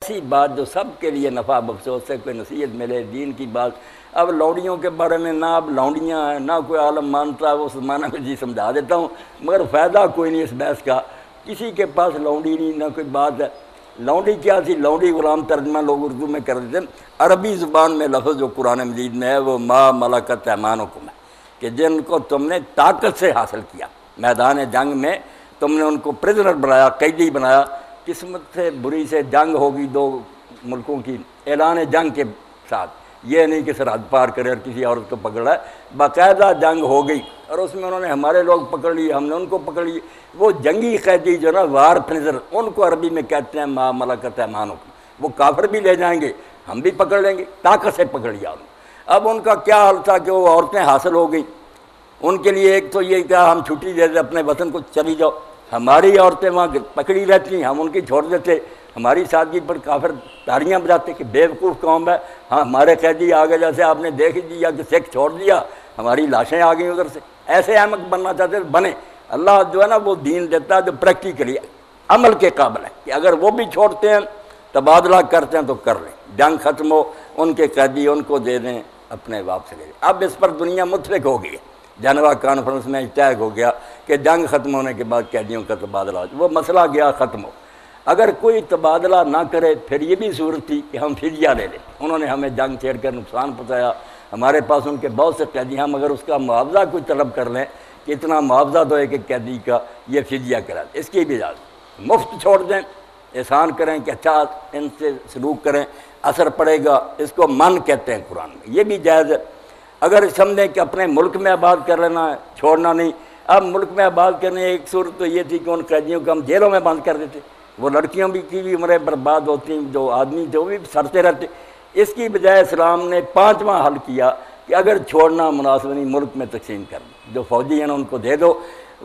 ایسی بات جو سب کے لیے نفع بخش سے کوئی نصیحت ملے، دین کی بات۔ اب لونڈیوں کے بارے میں نہ اب لونڈیاں ہیں نہ کوئی عالم مانتا ہے، وہ زمانہ میں جی سمجھا دیتا ہوں، مگر فائدہ کوئی نہیں اس بحث کا، کسی کے پاس لونڈی نہیں، نہ کوئی بات ہے۔ لونڈی کیا تھی؟ لونڈی غلام ترجمہ لوگ اردو میں کر دیتے ہیں، عربی زبان میں لفظ جو قرآن مجید میں ہے وہ ما ملکت ایمانکم ہے، کہ جن کو تم نے طاقت سے حاصل کیا، میدان جنگ میں تم نے ان کو پرزنر بنایا، قیدی بنایا۔ قسمت سے بری سے جنگ ہوگی دو ملکوں کی اعلان جنگ کے ساتھ، یہ نہیں کہ سرحد پار کرے اور کسی عورت کو پکڑا ہے، باقاعدہ جنگ ہو گئی اور اس میں انہوں نے ہمارے لوگ پکڑ لیے، ہم نے ان کو پکڑ لیے۔ وہ جنگی قیدی جو نا وار پرزنر، ان کو عربی میں کہتے ہیں ما ملکت ایمانکم۔ وہ کافر بھی لے جائیں گے، ہم بھی پکڑ لیں گے، طاقت سے پکڑ لیا انہوں نے۔ اب ان کا کیا حال تھا کہ وہ عورتیں حاصل ہو گئی، ان کے لیے ایک تو یہ کہا ہم چھٹی دے دیں اپنے وطن کو چلی جاؤ، ہماری عورتیں وہاں پکڑی رہتی ہیں، ہم ان کی چھوڑ دیتے، ہماری سادگی پر کافر تاریاں بجاتے کہ بے وقوف قوم ہے، ہاں ہمارے قیدی آگے جیسے آپ نے دیکھ دیا کہ سکھ چھوڑ دیا، ہماری لاشیں آ گئیں ادھر سے، ایسے احمق بننا چاہتے تھے بنے۔ اللہ جو ہے نا وہ دین دیتا ہے جو پریکٹیکلی عمل کے قابل ہے، کہ اگر وہ بھی چھوڑتے ہیں تبادلہ کرتے ہیں تو کر لیں، جنگ ختم ہو ان کے قیدی ان کو دے دیں، اپنے واپس لے لیں۔ اب اس پر دنیا متفق ہو گئی ہے، جنیوا کانفرنس میں طے ہو گیا کہ جنگ ختم ہونے کے بعد قیدیوں کا تبادلہ ہو، وہ مسئلہ گیا ختم ہو۔ اگر کوئی تبادلہ نہ کرے پھر یہ بھی صورت تھی کہ ہم فدیہ لے لیں، انہوں نے ہمیں جنگ چھیڑ کر نقصان پہنچایا، ہمارے پاس ان کے بہت سے قیدی، ہم اگر اس کا معاوضہ کوئی طلب کر لیں کہ اتنا معاوضہ دو ایک قیدی کا، یہ فدیہ کرا دیں، اس کی بھی اجازت، مفت چھوڑ دیں، احسان کریں کہ اچھا ان سے سلوک کریں، اثر پڑے گا، اس کو من کہتے ہیں قرآن میں، یہ بھی جائز ہے۔ اگر سمجھیں کہ اپنے ملک میں آباد کر لینا ہے، چھوڑنا نہیں۔ اب ملک میں آباد کرنے ایک صورت تو یہ تھی کہ ان قیدیوں کو ہم جیلوں میں بند کر دیتے، وہ لڑکیوں بھی کی بھی عمریں برباد ہوتی، جو آدمی جو بھی سڑتے رہتے۔ اس کی بجائے اسلام نے 5واں حل کیا کہ اگر چھوڑنا مناسب نہیں ملک میں تقسیم کر دو، جو فوجی ہیں ان کو دے دو،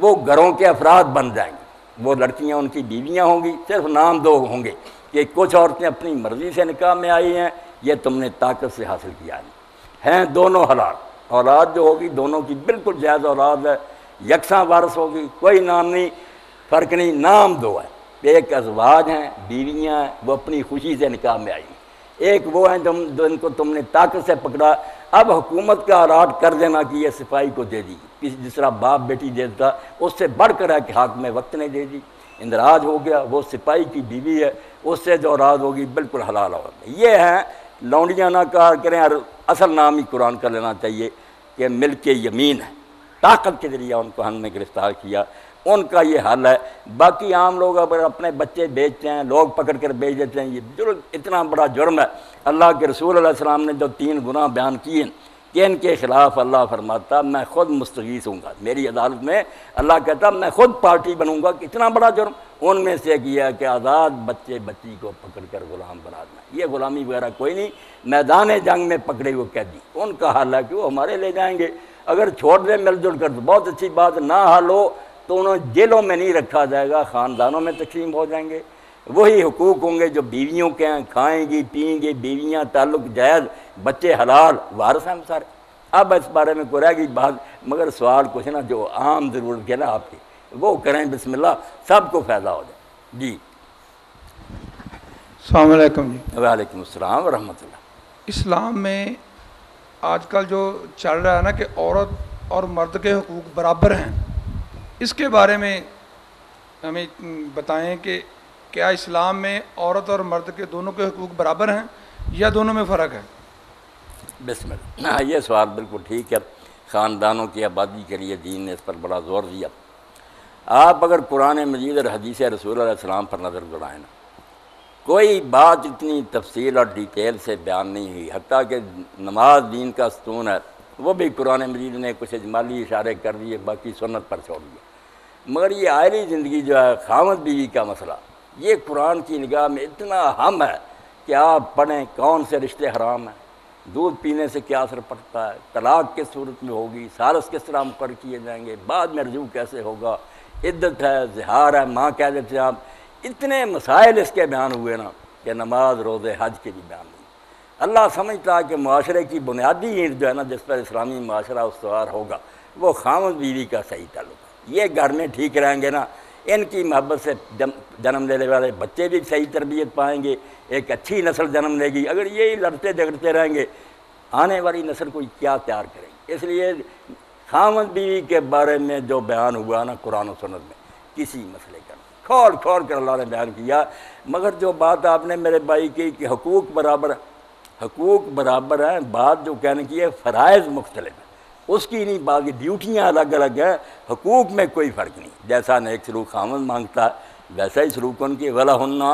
وہ گھروں کے افراد بن جائیں گے، وہ لڑکیاں ان کی بیویاں ہوں گی، صرف نام دو ہوں گے کہ کچھ عورتیں اپنی مرضی سے نکاح میں آئی ہیں، یہ تم نے طاقت سے حاصل کیا ہیں دونوں حلال، اولاد جو ہوگی دونوں کی بالکل جائز اولاد ہے، یکساں وارث ہوگی، کوئی نام نہیں، فرق نہیں، نام دو ہے۔ ایک ازواج ہیں، بیویاں ہیں، وہ اپنی خوشی سے نکاح میں آئی ہیں، ایک وہ ہیں جو ان کو تم نے طاقت سے پکڑا۔ اب حکومت کا اراٹ کر دینا کہ یہ صفائی کو دے دی، جس طرح باپ بیٹی دیتا، اس سے بڑھ کر ہے کہ حق میں وقت نے دے دی، اندراج ہو گیا، وہ سپاہی کی بیوی ہے، اس سے جو اولاد ہوگی بالکل حلال ہوگی۔ یہ ہیں لونڈیاں نہ کہا کریں، اور اصل نام ہی قرآن کا لینا چاہیے کہ ملک یمین ہے، طاقت کے ذریعہ ان کو ہم نے گرفتار کیا، ان کا یہ حل ہے۔ باقی عام لوگ اگر اپنے بچے بیچتے ہیں، لوگ پکڑ کر بیچ دیتے ہیں، یہ جرم اتنا بڑا جرم ہے۔ اللہ کے رسول علیہ السلام نے جو 3 گناہ بیان کیے کہ ان کے خلاف اللہ فرماتا میں خود مستغیث ہوں گا، میری عدالت میں اللہ کہتا میں خود پارٹی بنوں گا، کہ اتنا بڑا جرم۔ ان میں سے کیا کہ آزاد بچے بچی کو پکڑ کر غلام بنا دینا، یہ غلامی وغیرہ کوئی نہیں، میدان جنگ میں پکڑے ہوئے قیدی ان کا حل ہے کہ وہ ہمارے لے جائیں گے، اگر چھوڑ دیں مل جل کر تو بہت اچھی بات، نہ حل ہو تو انہیں جیلوں میں نہیں رکھا جائے گا، خاندانوں میں تقسیم ہو جائیں گے، وہی حقوق ہوں گے جو بیویوں کے ہیں، کھائیں گی پئیں گی بیویاں، تعلق جائز، بچے حلال، وارث ہیں سارے۔ اب اس بارے میں کوئی رہ گئی بات، مگر سوال کچھ نا جو عام ضرورت ہے نا آپ کی وہ کریں، بسم اللہ، سب کو فائدہ ہو جائے۔ جی السلام علیکم جی۔ وعلیکم السلام ورحمۃ اللہ۔ اسلام میں آج کل جو چل رہا ہے نا کہ عورت اور مرد کے حقوق برابر ہیں، اس کے بارے میں ہمیں بتائیں کہ کیا اسلام میں عورت اور مرد کے دونوں کے حقوق برابر ہیں یا دونوں میں فرق ہے؟ بسم اللہ، یہ سوال بالکل ٹھیک ہے، خاندانوں کی آبادی کے لیے دین نے اس پر بڑا زور دیا۔ آپ اگر قرآن مجید اور حدیث رسول علیہ السلام پر نظر دوڑائیں نا، کوئی بات اتنی تفصیل اور ڈیٹیل سے بیان نہیں ہوئی، حتیٰ کہ نماز دین کا ستون ہے، وہ بھی قرآن مجید نے کچھ اجمالی اشارے کر دیے، باقی سنت پر چھوڑ دیا۔ مگر یہ آئلی زندگی جو ہے، خاوند بیوی کا مسئلہ، یہ قرآن کی نگاہ میں اتنا اہم ہے کہ آپ پڑھیں کون سے رشتے حرام ہیں، دودھ پینے سے کیا اثر پڑتا ہے، طلاق کس صورت میں ہوگی، سارس کس طرح مقرر کیے جائیں گے، بعد میں رجوع کیسے ہوگا، عدت ہے، زہار ہے، ماں کہہ دیتے ہیں آپ، اتنے مسائل اس کے بیان ہوئے نا کہ نماز روزے حج کے بھی بیان ہوئے۔ اللہ سمجھتا ہے کہ معاشرے کی بنیادی اینٹ جو ہے نا جس پر اسلامی معاشرہ استوار ہوگا وہ خاوند بیوی کا صحیح تعلق ہے۔ یہ گھر میں ٹھیک رہیں گے نا، ان کی محبت سے جنم لینے والے بچے بھی صحیح تربیت پائیں گے، ایک اچھی نسل جنم لے گی۔ اگر یہی لڑتے جھگڑتے رہیں گے آنے والی نسل کو کیا تیار کریں گے؟ اس لیے خاوند بیوی کے بارے میں جو بیان ہوا نا قرآن و سنت میں، کسی مسئلے کا کھول کھول کر اللہ نے بیان کیا۔ مگر جو بات آپ نے میرے بھائی کی کہ حقوق برابر ہیں، بات جو کہنے کی ہے فرائض مختلف ہیں، اس کی نہیں بات، ڈیوٹیاں الگ الگ ہیں، حقوق میں کوئی فرق نہیں۔ جیسا نیک سلوک خاوند مانگتا ہے ویسا ہی سلوک ان کی، وَلَهُنَّ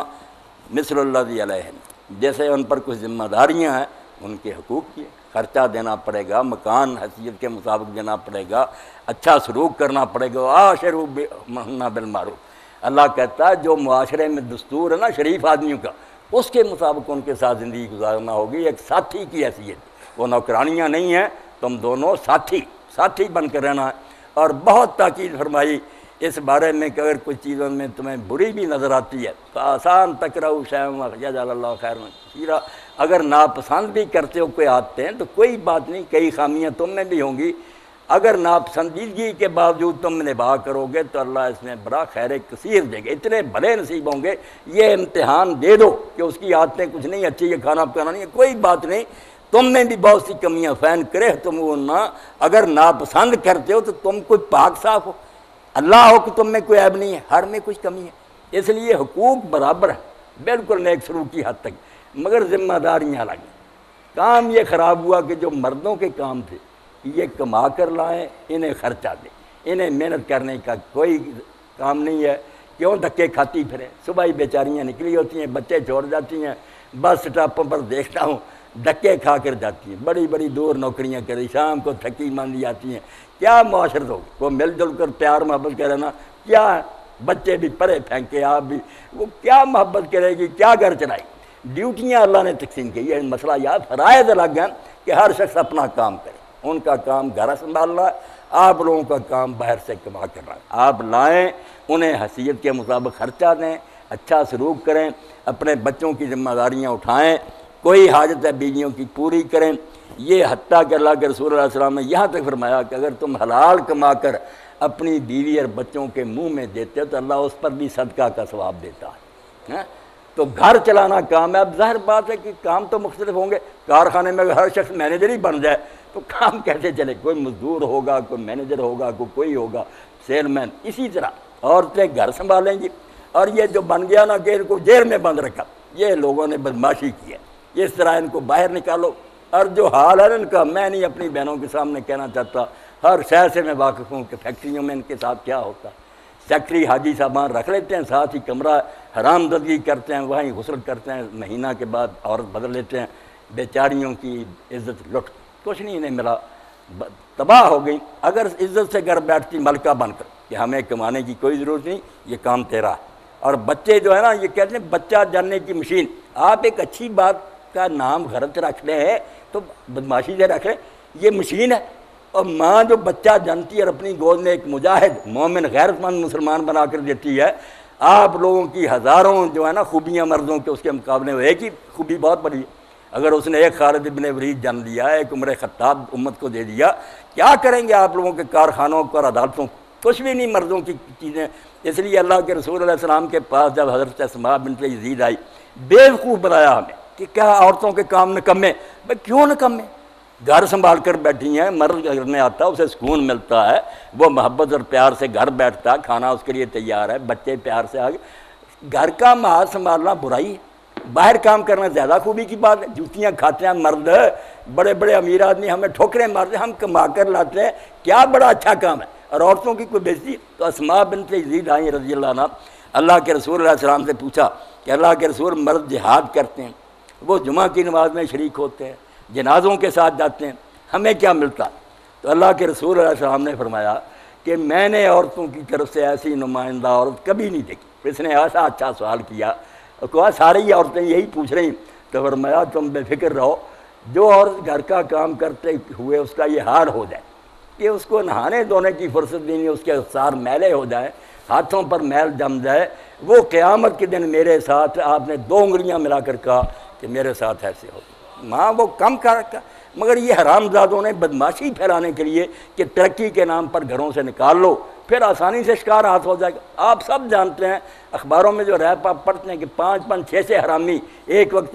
مِثْلُ الَّذِي عَلَيْهِنَّ، جیسے ان پر کچھ ذمہ داریاں ہیں ان کے حقوق کی، خرچہ دینا پڑے گا، مکان حیثیت کے مطابق دینا پڑے گا، اچھا سلوک کرنا پڑے گا، وَعَاشِرُوا بِهُنَّ بِالْمَعْرُوفِ۔ اللہ کہتا ہے جو معاشرے میں دستور ہے نا شریف آدمیوں کا، اس کے مطابق ان کے ساتھ زندگی گزارنا ہوگی، ایک ساتھی کی حیثیت، وہ نوکرانیاں نہیں ہیں، تم دونوں ساتھی بن کر رہنا ہے۔ اور بہت تاکید فرمائی اس بارے میں کہ اگر کچھ چیزوں میں تمہیں بری بھی نظر آتی ہے تو آسان تکرہوا شیئا یجعل اللہ خیرا کثیرا، اگر ناپسند بھی کرتے ہو کوئی عادتیں تو کوئی بات نہیں، کئی خامیاں تم میں بھی ہوں گی، اگر ناپسندیدگی کے باوجود تم نبھا کرو گے تو اللہ اس میں بڑا خیر کثیر دے گا، اتنے بڑے نصیب ہوں گے۔ یہ امتحان دے دو کہ اس کی عادتیں کچھ نہیں اچھی، یہ کھانا پکانا نہیں ہے، کوئی بات نہیں، تم میں بھی بہت سی کمیاں فین کرے تم وہ نہ، اگر ناپسند کرتے ہو تو تم کوئی پاک صاف ہو، اللہ ہو کہ تم میں کوئی عیب نہیں ہے، ہر میں کچھ کمی ہے۔ اس لیے حقوق برابر ہے بالکل نیک سلوک کی حد تک، مگر ذمہ داریاں الگ ہیں۔ کام یہ خراب ہوا کہ جو مردوں کے کام تھے یہ کما کر لائیں، انہیں خرچہ دیں، انہیں محنت کرنے کا کوئی کام نہیں ہے، کیوں دھکے کھاتی پھریں؟ صبح ہی بیچاریاں نکلی ہوتی ہیں، بچے چھوڑ جاتی ہیں، بس سٹاپوں پر دیکھتا ہوں دھکے کھا کر جاتی ہیں، بڑی بڑی دور نوکریاں کری، شام کو تھکی ماندی آتی ہیں۔ کیا معاشرت ہوگی؟ وہ مل جل کر پیار محبت کر رہنا کیا ہے؟ بچے بھی پرے پھینکے، آپ بھی، وہ کیا محبت کرے گی، کیا گھر چلائے گی؟ ڈیوٹیاں اللہ نے تقسیم کی، یہ مسئلہ یاد، فرائض الگ ہیں کہ ہر شخص اپنا کام کرے، ان کا کام گھر سنبھالنا ہے، آپ لوگوں کا کام باہر سے کما کر رہا ہے، آپ لائیں، انہیں حیثیت کے مطابق خرچہ دیں، اچھا سلوک کریں، اپنے بچوں کی ذمہ داریاں اٹھائیں، کوئی حاجت ہے بیویوں کی پوری کریں۔ یہ حتیٰ کہ اللہ کے رسول اللہ علیہ وسلم نے یہاں تک فرمایا کہ اگر تم حلال کما کر اپنی بیوی اور بچوں کے منہ میں دیتے ہو تو اللہ اس پر بھی صدقہ کا ثواب دیتا ہے۔ تو گھر چلانا کام ہے، اب ظاہر بات ہے کہ کام تو مختلف ہوں گے، کارخانے میں اگر ہر شخص مینیجر ہی بن جائے تو کام کیسے چلے؟ کوئی مزدور ہوگا، کوئی مینیجر ہوگا، کوئی ہوگا سیل مین، اسی طرح عورتیں گھر سنبھالیں گی۔ اور یہ جو بن گیا نا کہ ان کو جیل میں بند رکھا، یہ لوگوں نے بدماشی کی ہے، اس طرح ان کو باہر نکالو۔ اور جو حال ہے ان کا، میں نہیں اپنی بہنوں کے سامنے کہنا چاہتا، ہر شہر سے میں واقف ہوں کہ فیکٹریوں میں ان کے ساتھ کیا ہوتا ہے۔ سیکٹری حاجی صاحبان رکھ لیتے ہیں، ساتھ ہی کمرہ حرام زدگی کرتے ہیں، وہیں غسل کرتے ہیں، مہینہ کے بعد عورت بدل لیتے ہیں، بیچاریوں کی عزت لٹ، کچھ نہیں انہیں ملا، تباہ ہو گئی۔ اگر عزت سے گھر بیٹھتی ملکہ بن کر کہ ہمیں کمانے کی کوئی ضرورت نہیں، یہ کام تیرا ہے۔ اور بچے جو ہے نا، یہ کہتے ہیں بچہ جاننے کی مشین، آپ ایک اچھی بات کا نام غلط رکھ لیں ہے تو بدماشی سے رکھ لیں، یہ مشین ہے۔ اور ماں جو بچہ جانتی ہے اور اپنی گود میں ایک مجاہد مومن غیرت مند مسلمان بنا کر دیتی ہے، آپ لوگوں کی ہزاروں جو ہے نا خوبیاں مردوں کے اس کے مقابلے میں ایک ہی خوبی بہت بڑی ہے۔ اگر اس نے ایک خالد بن ولید جان لیا، ایک عمر خطاب امت کو دے دیا، کیا کریں گے آپ لوگوں کے کارخانوں اور عدالتوں؟ کچھ بھی نہیں مردوں کی چیزیں۔ اس لیے اللہ کے رسول علیہ السلام کے پاس جب حضرت اسماء بنت یزید آئی، بیوقوف بنایا ہمیں کہ کیا عورتوں کے کام نکمے؟ بھائی کیوں نکمے؟ گھر سنبھال کر بیٹھی ہیں، مرد گھر میں آتا ہے اسے سکون ملتا ہے، وہ محبت اور پیار سے گھر بیٹھتا ہے، کھانا اس کے لیے تیار ہے، بچے پیار سے آگے۔ گھر کا مال سنبھالنا برائی ہے، باہر کام کرنا زیادہ خوبی کی بات ہے۔ جوتیاں کھاتے ہیں مرد، بڑے بڑے امیر آدمی ہمیں ٹھوکریں مارتے ہیں، ہم کما کر لاتے ہیں، کیا بڑا اچھا کام ہے، اور عورتوں کی کوئی بےزتی؟ تو اسماء بنت یزید آئیں رضی اللہ عنہ، اللہ کے رسول علیہ السلام سے پوچھا کہ اللہ کے رسول، مرد جہاد کرتے ہیں، وہ جمعہ کی نماز میں شریک ہوتے ہیں، جنازوں کے ساتھ جاتے ہیں، ہمیں کیا ملتا؟ تو اللہ کے رسول علیہ السلام نے فرمایا کہ میں نے عورتوں کی طرف سے ایسی نمائندہ عورت کبھی نہیں دیکھی۔ اس نے ایسا اچھا سوال کیا، کہا ساری عورتیں یہی پوچھ رہی، تو فرمایا تم بے فکر رہو، جو عورت گھر کا کام کرتے ہوئے اس کا یہ حال ہو جائے کہ اس کو نہانے دھونے کی فرصت نہیں، اس کے سار میلے ہو جائیں، ہاتھوں پر میل جم جائے، وہ قیامت کے دن میرے ساتھ، آپ نے 2 انگلیاں ملا کر کہا کہ میرے ساتھ ایسے ہو، ماں وہ کم کر، مگر یہ حرام زادوں نے بدماشی پھیلانے کے لیے کہ ترقی کے نام پر گھروں سے نکال لو، پھر آسانی سے شکار ہاتھ ہو جائے گا۔ آپ سب جانتے ہیں، اخباروں میں جو ریپ آپ پڑھتے ہیں کہ 5 5 6 6 حرامی ایک وقت